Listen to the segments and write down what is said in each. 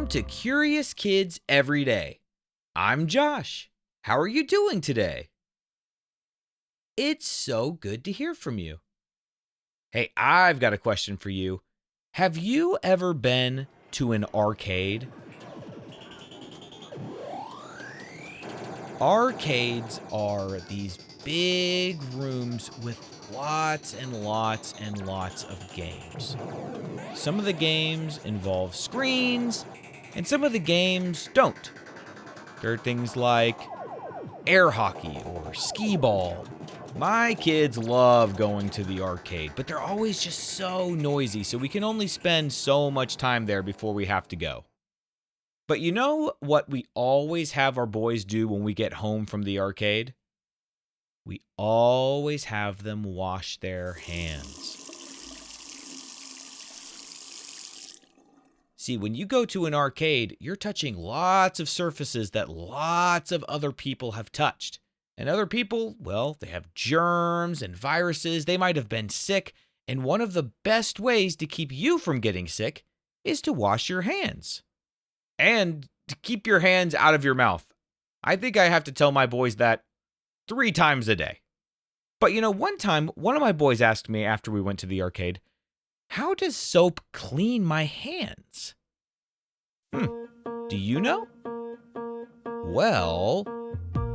Welcome to Curious Kids Every Day. I'm Josh. How are you doing today? It's so good to hear from you. Hey, I've got a question for you. Have you ever been to an arcade? Arcades are these big rooms with lots and lots and lots of games. Some of the games involve screens, and some of the games don't. There are things like air hockey or skee ball. My kids love going to the arcade, but they're always just so noisy, so we can only spend so much time there before we have to go. But you know what we always have our boys do when we get home from the arcade? We always have them wash their hands. See, when you go to an arcade, you're touching lots of surfaces that lots of other people have touched. And other people, well, they have germs and viruses. They might have been sick. And one of the best ways to keep you from getting sick is to wash your hands. And to keep your hands out of your mouth. I think I have to tell my boys that 3 times a day. But you know, one time, one of my boys asked me after we went to the arcade, "How does soap clean my hands?" Do you know? Well,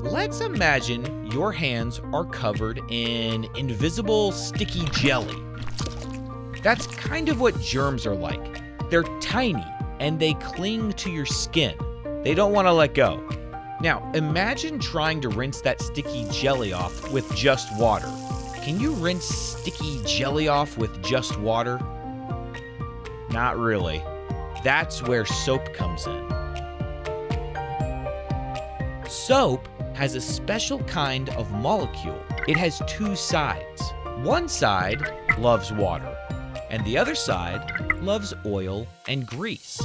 let's imagine your hands are covered in invisible sticky jelly. That's kind of what germs are like. They're tiny and they cling to your skin. They don't want to let go. Now, imagine trying to rinse that sticky jelly off with just water. Can you rinse sticky jelly off with just water? Not really. That's where soap comes in. Soap has a special kind of molecule. It has 2 sides. One side loves water, and the other side loves oil and grease.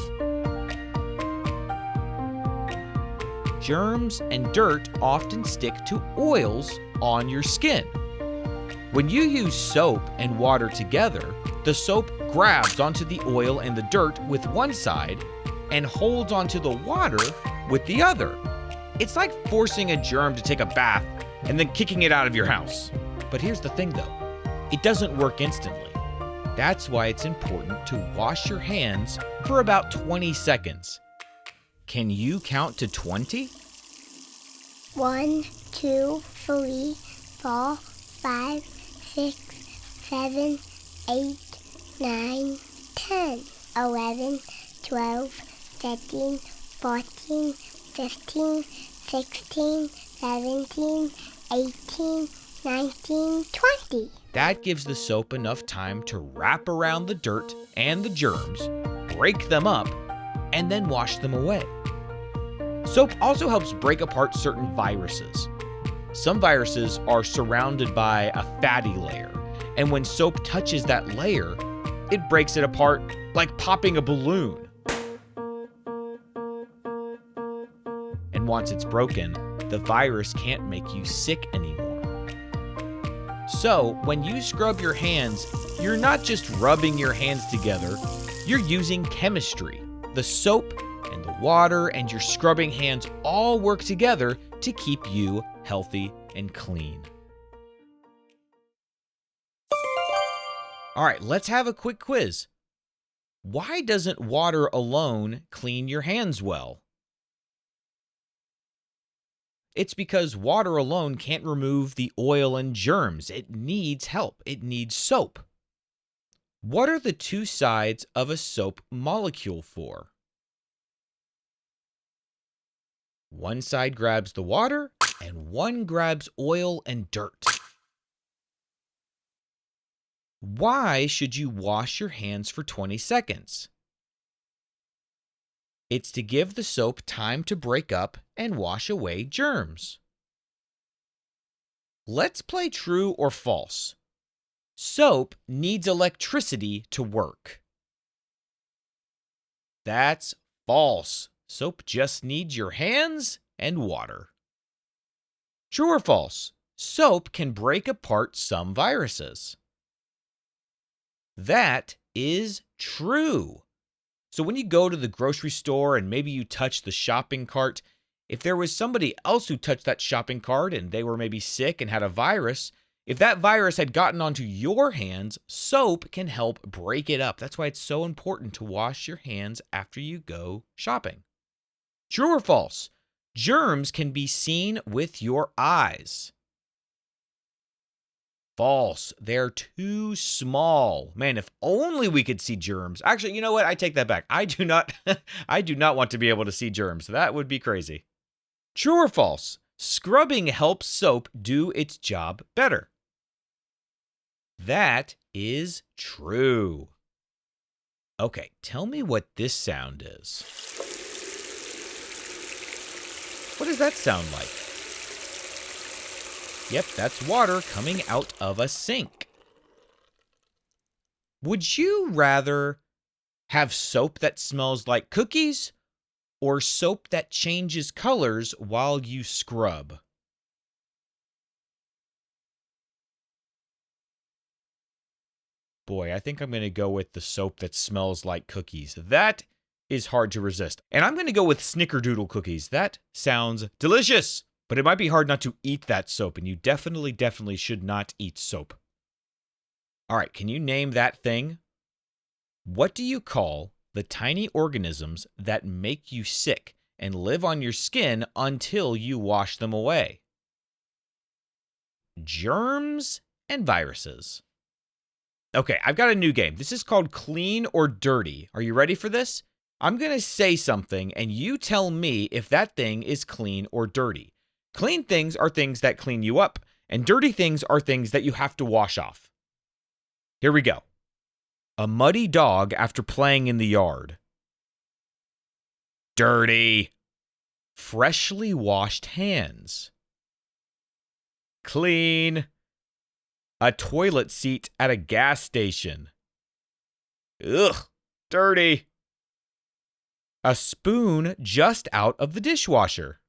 Germs and dirt often stick to oils on your skin. When you use soap and water together, the soap grabs onto the oil and the dirt with one side and holds onto the water with the other. It's like forcing a germ to take a bath and then kicking it out of your house. But here's the thing though, it doesn't work instantly. That's why it's important to wash your hands for about 20 seconds. Can you count to 20? 1, 2, 3, 4, 5, 6, 7, 8, 9, 10, 11, 12, 13, 14, 15, 16, 17, 18, 19, 20. That gives the soap enough time to wrap around the dirt and the germs, break them up, and then wash them away. Soap also helps break apart certain viruses. Some viruses are surrounded by a fatty layer, and when soap touches that layer, it breaks it apart like popping a balloon. And once it's broken, the virus can't make you sick anymore. So, when you scrub your hands, you're not just rubbing your hands together, you're using chemistry. The soap and the water and your scrubbing hands all work together to keep you healthy and clean. All right, let's have a quick quiz. Why doesn't water alone clean your hands well? It's because water alone can't remove the oil and germs. It needs help. It needs soap. What are the 2 sides of a soap molecule for? One side grabs the water, and one grabs oil and dirt. Why should you wash your hands for 20 seconds? It's to give the soap time to break up and wash away germs. Let's play true or false. Soap needs electricity to work. That's false. Soap just needs your hands and water. True or false? Soap can break apart some viruses. That is true. So when you go to the grocery store and maybe you touch the shopping cart, if there was somebody else who touched that shopping cart and they were maybe sick and had a virus, if that virus had gotten onto your hands, soap can help break it up. That's why it's so important to wash your hands after you go shopping. True or false? Germs can be seen with your eyes. False. They're too small. Man, if only we could see germs. Actually, you know what? I take that back. I do not want to be able to see germs. That would be crazy. True or false? Scrubbing helps soap do its job better. That is true. Okay, tell me what this sound is. What does that sound like? Yep, that's water coming out of a sink. Would you rather have soap that smells like cookies or soap that changes colors while you scrub? Boy, I think I'm going to go with the soap that smells like cookies. That is hard to resist. And I'm going to go with snickerdoodle cookies. That sounds delicious. But it might be hard not to eat that soap, and you definitely should not eat soap. All right, can you name that thing? What do you call the tiny organisms that make you sick and live on your skin until you wash them away? Germs and viruses. Okay, I've got a new game. This is called Clean or Dirty. Are you ready for this? I'm going to say something, and you tell me if that thing is clean or dirty. Clean things are things that clean you up, and dirty things are things that you have to wash off. Here we go. A muddy dog after playing in the yard. Dirty. Freshly washed hands. Clean. A toilet seat at a gas station. Ugh, dirty. A spoon just out of the dishwasher.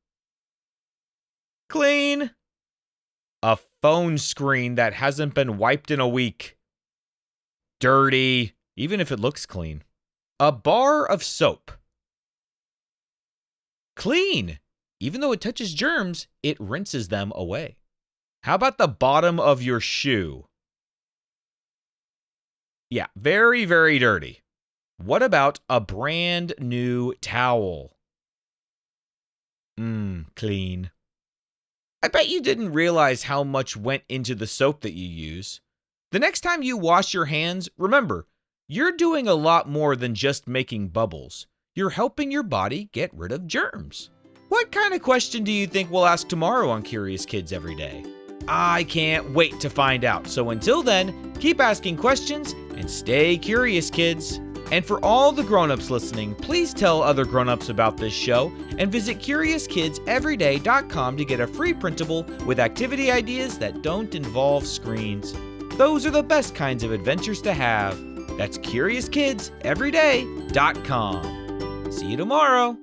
Clean. A phone screen that hasn't been wiped in a week. Dirty, even if it looks clean. A bar of soap. Clean. Even though it touches germs, it rinses them away. How about the bottom of your shoe? Yeah, very dirty. What about a brand new towel? Clean. I bet you didn't realize how much went into the soap that you use. The next time you wash your hands, remember, you're doing a lot more than just making bubbles. You're helping your body get rid of germs. What kind of question do you think we'll ask tomorrow on Curious Kids Every Day? I can't wait to find out. So until then, keep asking questions and stay curious, kids. And for all the grown-ups listening, please tell other grown-ups about this show and visit CuriousKidsEveryday.com to get a free printable with activity ideas that don't involve screens. Those are the best kinds of adventures to have. That's CuriousKidsEveryday.com. See you tomorrow.